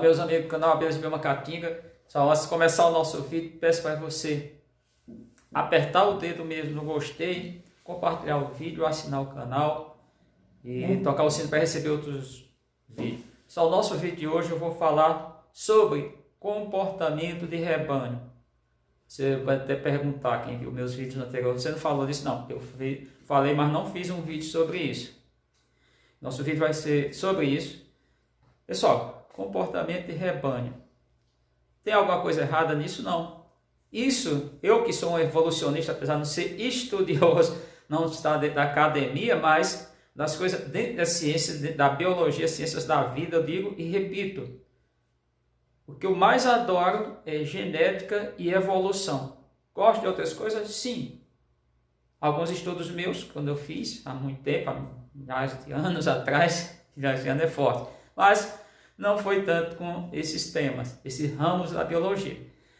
meus amigos do canal Abelhas Biomacatinga. Só antes de começar o nosso vídeo, peço para você apertar o dedo mesmo no gostei, compartilhar o vídeo, assinar o canal e tocar o sino para receber outros vídeos. Só o nosso vídeo de hoje eu vou falar sobre comportamento de rebanho. Você vai até perguntar, quem viu meus vídeos anteriores, você não falou disso? Não, eu falei, mas não fiz um vídeo sobre isso. Nosso vídeo vai ser sobre isso. Pessoal, comportamento de rebanho. Tem alguma coisa errada nisso? Não. Isso, eu que sou um evolucionista, apesar de não ser estudioso, não estar dentro da academia, mas das coisas dentro da ciência, dentro da biologia, ciências da vida, eu digo e repito. O que eu mais adoro é genética e evolução. Gosto de outras coisas? Sim. Alguns estudos meus, quando eu fiz, há muito tempo, há milhares de anos atrás, milhares de anos é forte, mas não foi tanto com esses temas, esses ramos da biologia.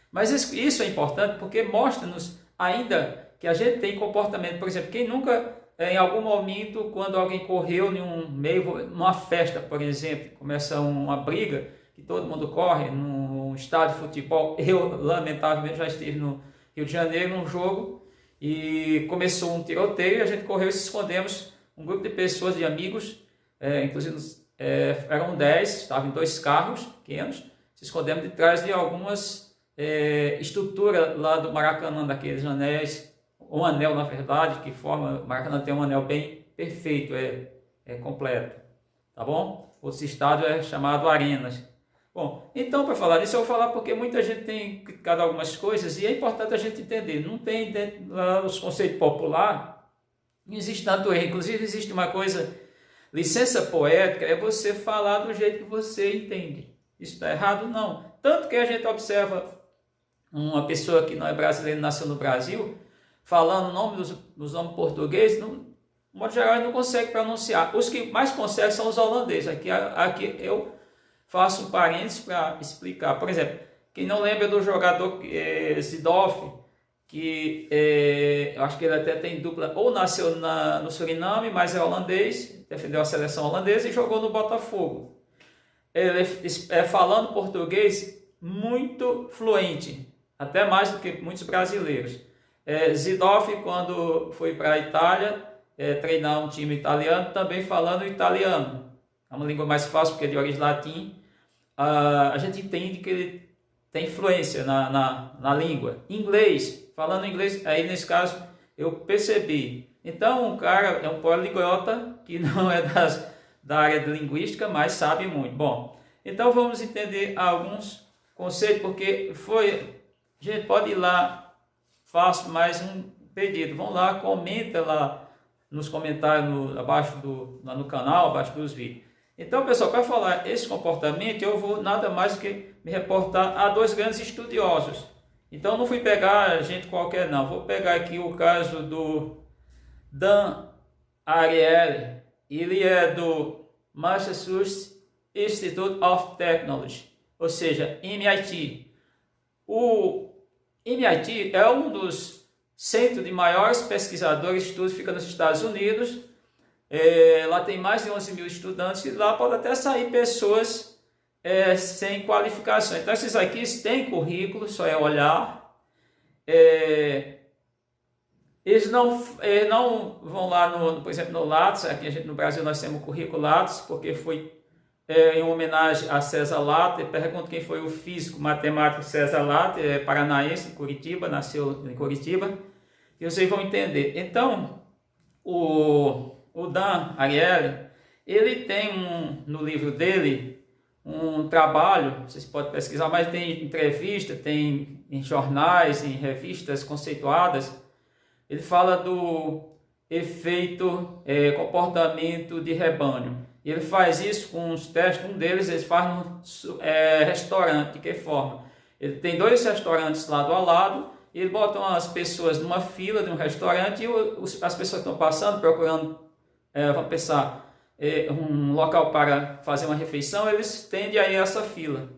Mas isso é importante porque mostra-nos ainda que a gente tem comportamento. Por exemplo, quem nunca, em algum momento, quando alguém correu em um meio, numa festa, por exemplo, começa uma briga, que todo mundo corre, num estádio de futebol. Eu, lamentavelmente, já estive no Rio de Janeiro, num jogo, e começou um tiroteio, e a gente correu e se escondemos, um grupo de pessoas, de amigos, inclusive eram 10, estavam em 2 carros pequenos, se escondemos de trás de algumas estruturas lá do Maracanã, daqueles anéis, um anel na verdade, que forma, o Maracanã tem um anel bem perfeito, é completo, tá bom? Outro estádio é chamado Arenas. Bom, então para falar disso eu vou falar porque muita gente tem criticado algumas coisas e é importante a gente entender, não tem dentro dos conceitos populares, não existe tanto erro, inclusive existe uma coisa, licença poética é você falar do jeito que você entende. Isso está errado? Não. Tanto que a gente observa uma pessoa que não é brasileira, nasceu no Brasil, falando o nome dos nomes portugueses, no modo geral ele não consegue pronunciar. Os que mais conseguem são os holandeses. Aqui eu faço um parênteses para explicar. Por exemplo, quem não lembra do jogador Zidorf, que eu acho que ele até tem dupla, ou nasceu no Suriname, mas é holandês, defendeu a seleção holandesa e jogou no Botafogo. Ele falando português muito fluente, até mais do que muitos brasileiros. Zidorf, quando foi para a Itália treinar um time italiano, também falando italiano. É uma língua mais fácil porque é de origem latim. A gente entende que ele tem influência na língua. Inglês, falando inglês, aí nesse caso eu percebi. Então o cara é um poliglota que não é da área de linguística, mas sabe muito. Bom, então vamos entender alguns conceitos, porque a gente pode ir lá, faço mais um pedido, vão lá, comenta lá nos comentários abaixo lá no canal, abaixo dos vídeos. Então, pessoal, para falar esse comportamento, eu vou nada mais do que me reportar a 2 grandes estudiosos. Então, não fui pegar gente qualquer, não. Vou pegar aqui o caso do Dan Ariely. Ele é do Massachusetts Institute of Technology, ou seja, MIT. O MIT é um dos centros de maiores pesquisadores de estudos, fica nos Estados Unidos. Lá tem mais de 11 mil estudantes e lá pode até sair pessoas sem qualificação. Então esses aqui têm currículo, só é olhar. Eles não vão lá, por exemplo, no Lattes. Aqui no Brasil nós temos o currículo Lattes, porque foi em homenagem a César Lattes. Pergunto quem foi o físico matemático César Lattes, paranaense, de Curitiba, nasceu em Curitiba, e vocês vão entender. Então, o Dan Ariely, ele tem no livro dele um trabalho, vocês podem pesquisar, mas tem entrevista, tem em jornais, em revistas conceituadas. Ele fala do efeito comportamento de rebanho. E ele faz isso com uns testes, um deles ele faz no restaurante. De que forma? Ele tem 2 restaurantes lado a lado, e ele bota as pessoas numa fila de um restaurante e as pessoas que estão passando, procurando vamos pensar, um local para fazer uma refeição, eles tendem a ir a essa fila.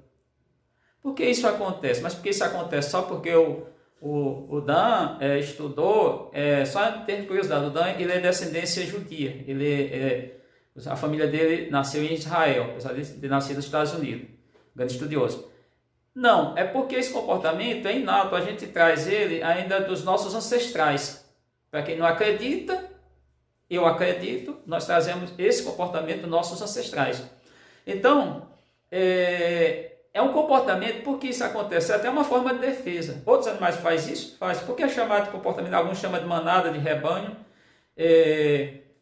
Por que isso acontece? Mas porque isso acontece só porque o Dan estudou, só ter curiosidade, o Dan ele é de descendência judia, a família dele nasceu em Israel, apesar de ter nascido nos Estados Unidos. grande estudioso. Não, é porque esse comportamento é inato, a gente traz ele ainda dos nossos ancestrais. Para quem não acredita, eu acredito, nós trazemos esse comportamento dos nossos ancestrais. Então, é um comportamento, porque isso acontece, é até uma forma de defesa. Outros animais fazem isso? Faz. Porque é chamado de comportamento, alguns chamam de manada, de rebanho,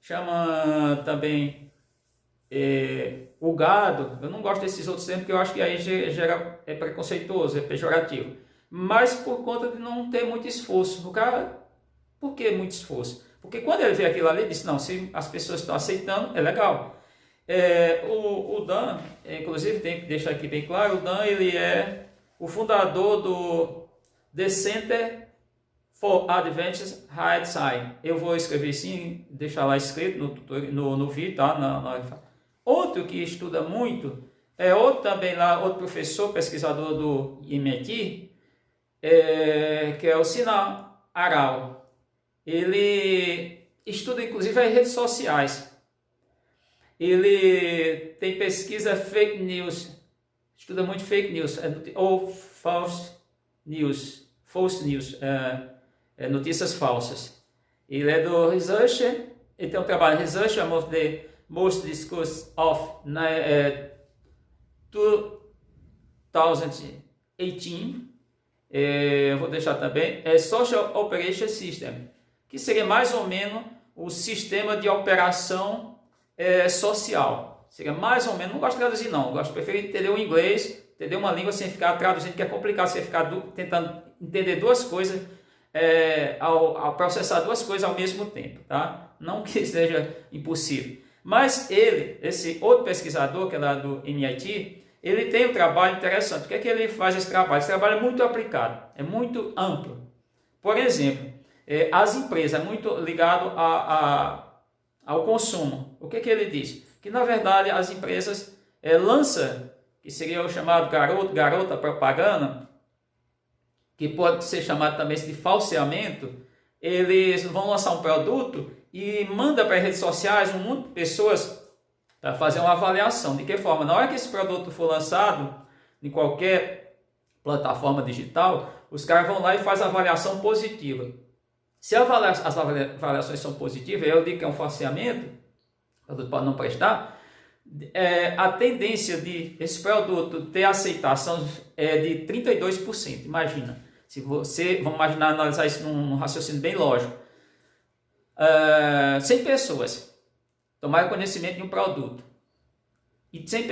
chama também o gado. Eu não gosto desses outros termos, porque eu acho que aí é preconceituoso, é pejorativo. Mas por conta de não ter muito esforço. O cara, por que muito esforço? Porque quando ele vê aquilo ali, ele disse, não, se as pessoas estão aceitando, é legal. O Dan, inclusive tem que deixar aqui bem claro, o Dan ele é o fundador do The Center for Advanced High Science. Eu vou escrever sim, deixar lá escrito no vídeo, tá? Outro que estuda muito é outro também lá, outro professor, pesquisador do MIT, que é o Sinan Aral. Ele estuda inclusive as redes sociais. Ele tem pesquisa fake news, estuda muito fake news, ou false news, notícias falsas. Ele é do Research, ele tem um trabalho Research of the Most Discussed of 2018. Eu vou deixar também, Social Operation System, que seria mais ou menos o sistema de operação social. Seria mais ou menos, não gosto de traduzir não, gosto de preferir entender o inglês, entender uma língua sem ficar traduzindo, que é complicado, você ficar tentando entender duas coisas, ao processar duas coisas ao mesmo tempo, tá? Não que seja impossível. Mas esse outro pesquisador, que é lá do MIT, ele tem um trabalho interessante. O que é que ele faz esse trabalho? Esse trabalho é muito aplicado, é muito amplo. Por exemplo, as empresas, é muito ligado ao consumo. O que é que ele diz? Que na verdade as empresas lançam, que seria o chamado garota propaganda, que pode ser chamado também de falseamento. Eles vão lançar um produto e manda para as redes sociais um monte de pessoas para fazer uma avaliação. De que forma? Na hora que esse produto for lançado em qualquer plataforma digital, os caras vão lá e fazem a avaliação positiva. Se as avaliações são positivas, eu digo que é um falseamento, o produto pode não prestar, a tendência de esse produto ter aceitação é de 32%. Imagina, se você, vamos imaginar, analisar isso num raciocínio bem lógico, 100 pessoas tomaram conhecimento de um produto, e de 100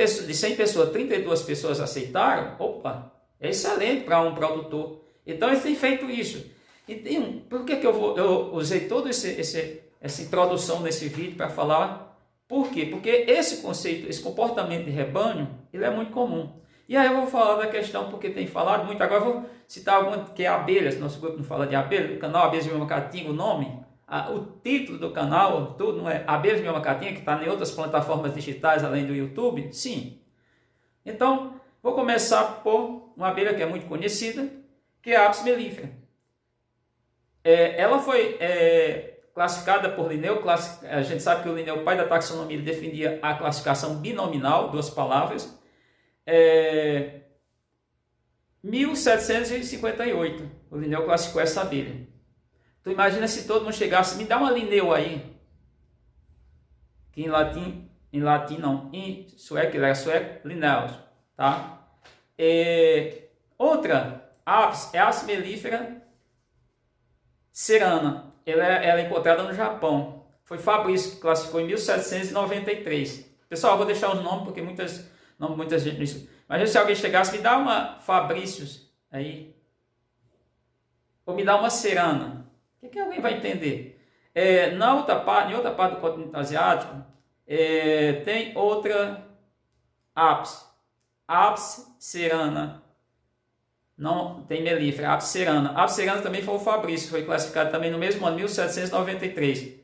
pessoas, 32 pessoas aceitaram, opa, é excelente para um produtor. Então ele tem feito isso. E por que eu usei toda essa introdução nesse vídeo para falar? Por quê? Porque esse conceito, esse comportamento de rebanho, ele é muito comum. E aí eu vou falar da questão, porque tem falado muito, agora eu vou citar alguma, que é abelhas, nosso grupo não fala de abelhas, o canal Abelhas de Minha Macatinga, o nome, o título do canal, tudo não é Abelhas de Minha Macatinga, que está em outras plataformas digitais além do YouTube? Sim. Então, vou começar por uma abelha que é muito conhecida, que é a Apis mellifera. Ela foi classificada por Linneu, a gente sabe que o Linneu, o pai da taxonomia, ele defendia a classificação binominal, duas palavras, 1758, o Linneu classificou essa abelha. Tu imagina se todo mundo chegasse, me dá uma Linneu aí, que em sueco, ele era sueco, Linnaeus, tá? Outra, Apis, é a Apis mellifera cerana, ela é encontrada no Japão. Foi Fabrício que classificou em 1793. Pessoal, eu vou deixar os nomes porque muita gente não isso. Mas se alguém chegasse, me dá uma Fabrícios aí, ou me dá uma cerana. O que alguém vai entender? Em outra parte do continente asiático, tem outra Apis cerana. Não tem mellifera, Apis cerana. Apis cerana também foi o Fabrício, foi classificado também no mesmo ano, 1793.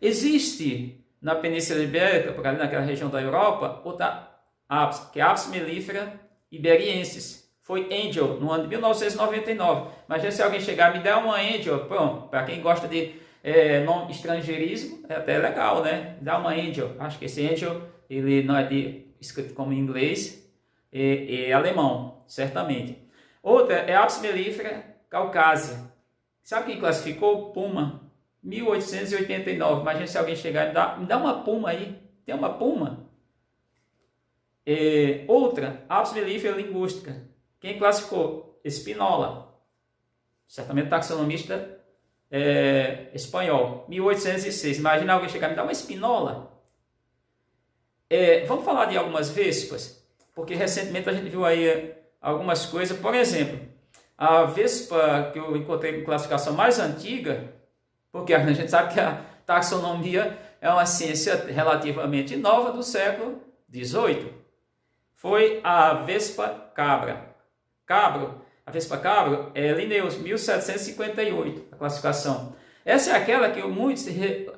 Existe na Península Ibérica, por ali naquela região da Europa, outra Apis, que é a Apis mellifera iberiensis. Foi Angel, no ano de 1999. Mas se alguém chegar e me der uma Angel, pronto, para quem gosta de nome estrangeirismo, é até legal, né? Dá uma Angel. Acho que esse Angel, ele não é escrito como em inglês, é alemão, certamente. Outra é Apis mellifera caucásia. Sabe quem classificou? Puma, 1889. Imagina se alguém chegar e me dá uma puma aí. Tem uma puma? Outra, Apis mellifera linguística. Quem classificou? Spinola, certamente taxonomista espanhol, 1806. Imagina alguém chegar e me dar uma espinola. Vamos falar de algumas vespas, porque recentemente a gente viu aí algumas coisas. Por exemplo, a vespa que eu encontrei em classificação mais antiga, porque a gente sabe que a taxonomia é uma ciência relativamente nova do século XVIII, foi a vespa cabra. A vespa cabro é Linnaeus, 1758, a classificação. Essa é aquela que muitos...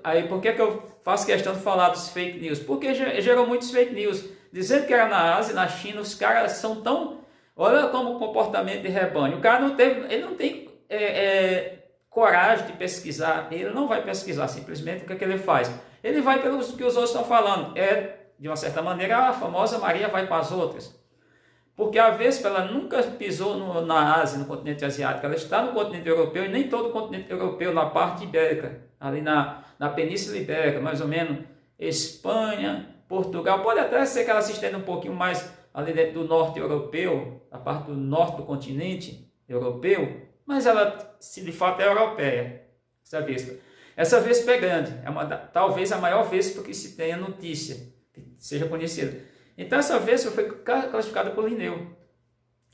Aí, por que eu faço questão de falar dos fake news? Porque gerou muitos fake news, dizendo que era na Ásia, na China, os caras são tão... Olha como o comportamento de rebanho. O cara não tem coragem de pesquisar, ele não vai pesquisar, simplesmente o que ele faz? Ele vai pelo que os outros estão falando. De uma certa maneira, a famosa Maria vai para as outras. Porque a vespa ela nunca pisou na Ásia, no continente asiático, ela está no continente europeu, e nem todo o continente europeu, na parte ibérica, ali na Península Ibérica, mais ou menos, Espanha, Portugal, pode até ser que ela se estenda um pouquinho mais ali dentro do norte europeu, a parte do norte do continente europeu, mas ela, se de fato, é europeia, essa vespa. Essa vespa é grande, talvez a maior vespa que se tenha notícia, que seja conhecida. Então essa vespa foi classificada por Linneu.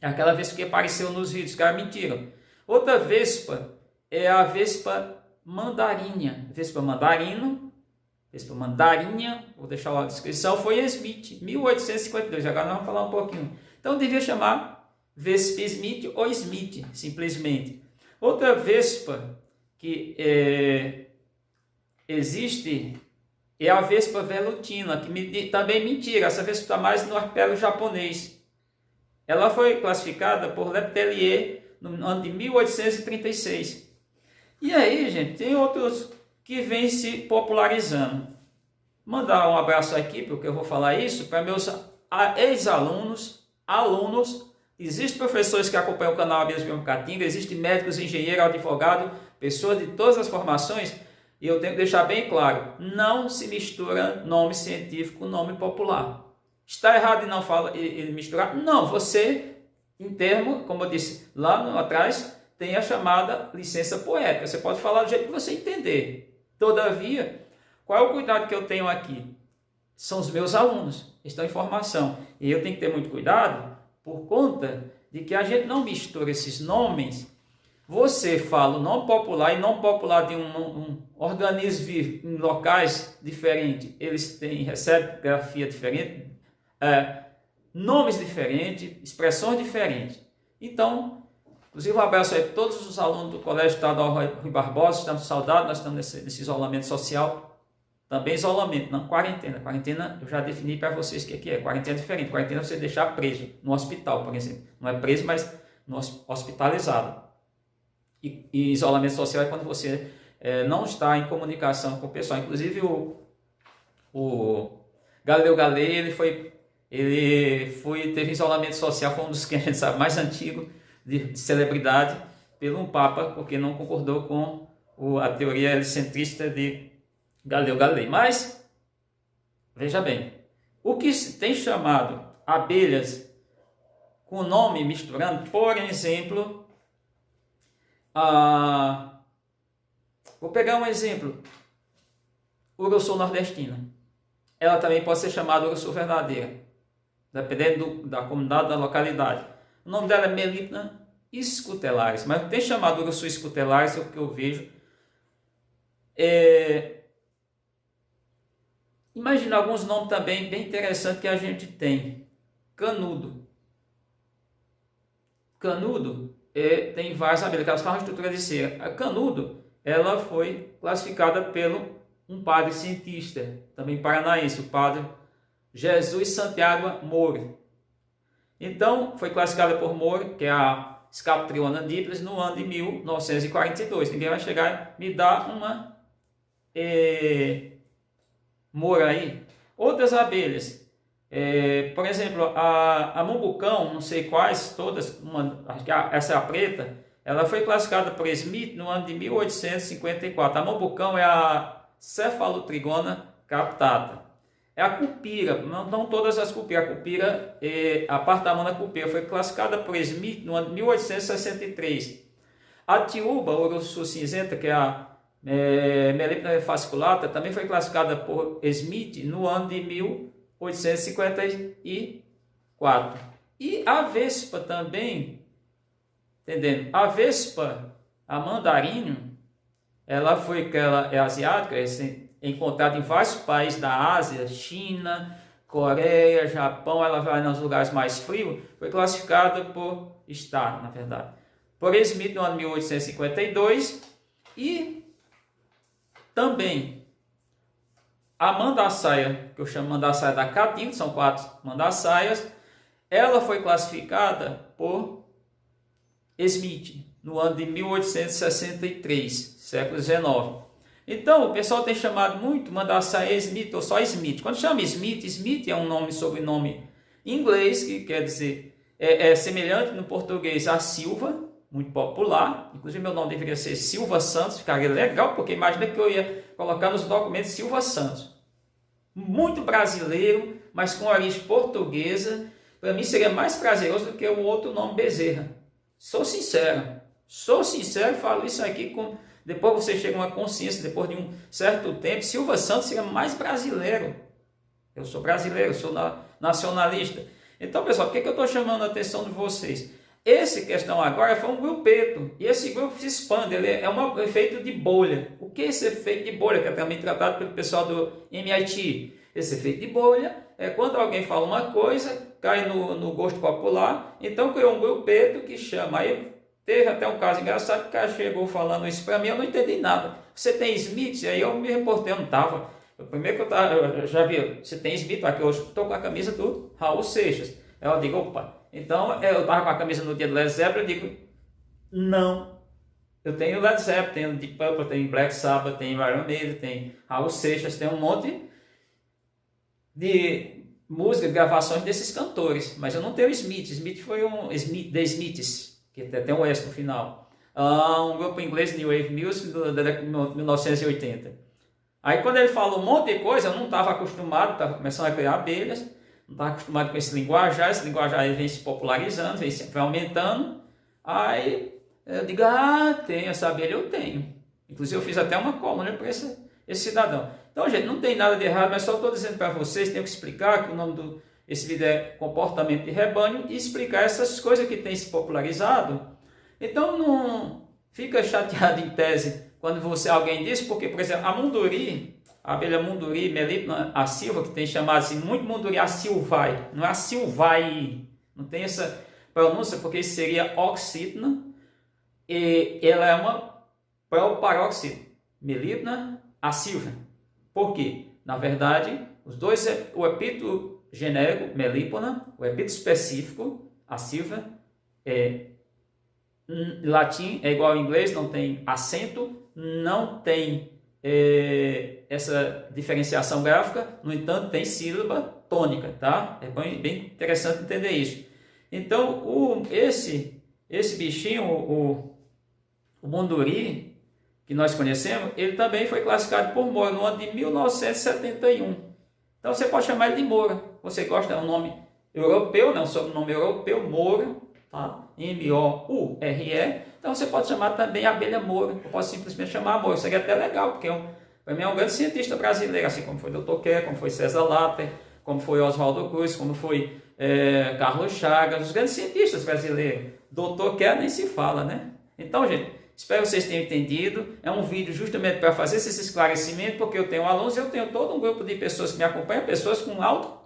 É aquela vespa que apareceu nos vídeos, os caras mentiram. Outra vespa é a vespa mandarinha. Vespa mandarinha, vou deixar lá a descrição, foi Smith, 1852. Agora nós vamos falar um pouquinho. Então devia chamar vespa Smith ou Smith, simplesmente. Outra vespa que existe... é a vespa velutina, que também mentira, essa vespa está mais no arquipélago japonês. Ela foi classificada por Letellier no ano de 1836. E aí, gente, tem outros que vêm se popularizando. Mandar um abraço aqui, porque eu vou falar isso, para meus ex-alunos, alunos. Existem professores que acompanham o canal Abelhas Biocatinga, existem médicos, engenheiros, advogados, pessoas de todas as formações. E eu tenho que deixar bem claro, não se mistura nome científico com nome popular. Está errado em misturar? Não, você, em termo, como eu disse lá atrás, tem a chamada licença poética. Você pode falar do jeito que você entender. Todavia, qual é o cuidado que eu tenho aqui? São os meus alunos, estão em formação. E eu tenho que ter muito cuidado por conta de que a gente não mistura esses nomes. Você fala o nome popular e nome popular de um organismo vivo em locais diferentes, eles recebem grafia diferente, nomes diferentes, expressões diferentes. Então, inclusive um abraço aí a todos os alunos do Colégio Estadual Rui Barbosa, estamos saudados, nós estamos nesse isolamento social, também isolamento, não quarentena. Quarentena eu já defini para vocês o que é, quarentena é diferente, quarentena é você deixar preso no hospital, por exemplo, não é preso, mas hospitalizado. E isolamento social é quando você não está em comunicação com o pessoal. Inclusive o Galileu Galilei teve isolamento social, foi um dos que a gente sabe mais antigo de celebridade, pelo um papa, porque não concordou com a teoria helicentrista de Galileu Galilei. Mas veja bem, o que tem chamado abelhas com nome misturando, por exemplo, vou pegar um exemplo, uruçu nordestina. Ela também pode ser chamada uruçu verdadeira, dependendo da comunidade, da localidade. O nome dela é Melipna scutellarius, mas tem chamado uruçu scutellarius, é o que eu vejo. Imagina alguns nomes também bem interessantes que a gente tem. Canudo. Canudo tem várias abelhas, elas fazem estrutura de cera. A canudo, ela foi classificada pelo um padre cientista, também paranaense, o padre Jesus Santiago Moura. Então, foi classificada por Moura, que é a Scaptriona nipalis, no ano de 1942. Ninguém vai chegar e me dar uma Moura aí. Outras abelhas, Por exemplo, a Mumbucão, não sei quais, todas, acho que essa é a preta, ela foi classificada por Smith no ano de 1854. A Mumbucão é a Cephalotrigona captata. É a cupira, não todas as cupiras. A cupira, a Partamana cupira, foi classificada por Smith no ano de 1863. A tiúba, ouro cinzenta, que é a Melipona fasciculata, também foi classificada por Smith no ano de 1854. E a vespa também, entendendo? A vespa, a mandarim, ela é asiática, é encontrada em vários países da Ásia, China, Coreia, Japão, ela vai nos lugares mais frios, foi classificada na verdade, por Smith no ano de 1852, e também a mandaçaia, que eu chamo mandaçaia da Caatinga, são 4 mandaçaias, ela foi classificada por Smith no ano de 1863, século XIX. Então, o pessoal tem chamado muito mandaçaia Smith ou só Smith. Quando chama Smith, Smith é um nome, sobrenome inglês, que quer dizer, é semelhante no português a Silva, muito popular. Inclusive, meu nome deveria ser Silva Santos, ficaria legal, porque imagina que eu ia colocar nos documentos Silva Santos. Muito brasileiro, mas com origem portuguesa. Para mim seria mais prazeroso do que o outro nome Bezerra. Sou sincero e falo isso aqui depois você chega a uma consciência, depois de um certo tempo, Silva Santos seria mais brasileiro. Eu sou brasileiro, sou nacionalista. Então, pessoal, por que eu estou chamando a atenção de vocês? Essa questão agora foi um grupeto, e esse grupo se expande, ele é um efeito de bolha. O que é esse efeito de bolha, que é também tratado pelo pessoal do MIT? Esse efeito de bolha é quando alguém fala uma coisa, cai no gosto popular, então criou um grupeto que chama. Aí teve até um caso engraçado, que o cara chegou falando isso para mim, eu não entendi nada. Você tem Smith? Aí eu me reportei, eu não estava. Primeiro que eu já vi, você tem Smith? Aqui hoje estou com a camisa do Raul Seixas. Aí eu digo, opa, então eu estava com a camisa no dia do Led Zeppelin, eu digo, não. Eu tenho Led Zeppelin, tenho Deep Purple, tenho Black Sabbath, tenho Iron Maiden, tenho Raul Seixas, tem um monte de música, gravações desses cantores, mas eu não tenho Smith. Smith foi The Smiths, que tem um S no final. Um grupo inglês, New Wave Music, da década de 1980. Aí quando ele falou um monte de coisa, eu não estava acostumado, estava começando a criar abelhas, não estava acostumado com esse linguajar ele vem se popularizando, vem aumentando. Aí eu digo, tem essa abelha, eu tenho. Inclusive eu fiz até uma coluna para esse cidadão. Então, gente, não tem nada de errado, mas só estou dizendo para vocês, tenho que explicar que o nome desse vídeo é comportamento de rebanho e explicar essas coisas que têm se popularizado. Então, não fica chateado em tese quando alguém diz, porque, por exemplo, a munduri, a abelha munduri, Melipona, a silva, que tem chamado assim, muito munduri, a silvai, não é a silvai, não tem essa pronúncia, porque isso seria oxítona, e ela é uma proparoxítona, Melipona, a silva. Por quê? Na verdade, os dois, o epíteto genérico, Melipona, o epíteto específico, a silva, em latim é igual ao inglês, não tem acento, não tem essa diferenciação gráfica, no entanto, tem sílaba tônica, tá? É bem interessante entender isso. Então, esse bichinho, o munduri, que nós conhecemos, ele também foi classificado por Moura no ano de 1971. Então você pode chamar ele de Moura. Você gosta, é um nome europeu, né? Um sobrenome europeu, Moura, tá? M-O-U-R-E. Então você pode chamar também abelha Moura. Eu posso simplesmente chamar Moura. Seria até legal, porque para mim é um grande cientista brasileiro, assim como foi Dr. Kerr, como foi César Latter, como foi Oswaldo Cruz, como foi Carlos Chagas, os grandes cientistas brasileiros. Dr. Kerr nem se fala, né? Então, gente, espero que vocês tenham entendido. É um vídeo justamente para fazer esse esclarecimento, porque eu tenho alunos, eu tenho todo um grupo de pessoas que me acompanham, pessoas com alto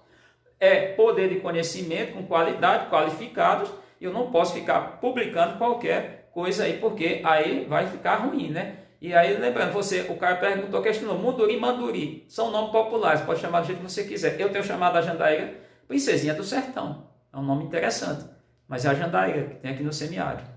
poder de conhecimento, com qualidade, qualificados, e eu não posso ficar publicando qualquer coisa aí, porque aí vai ficar ruim, né? E aí, lembrando, o cara perguntou, questionou, munduri, manduri, são nomes populares, pode chamar do jeito que você quiser. Eu tenho chamado a jandaíra Princesinha do Sertão, é um nome interessante, mas é a jandaíra que tem aqui no semiárido.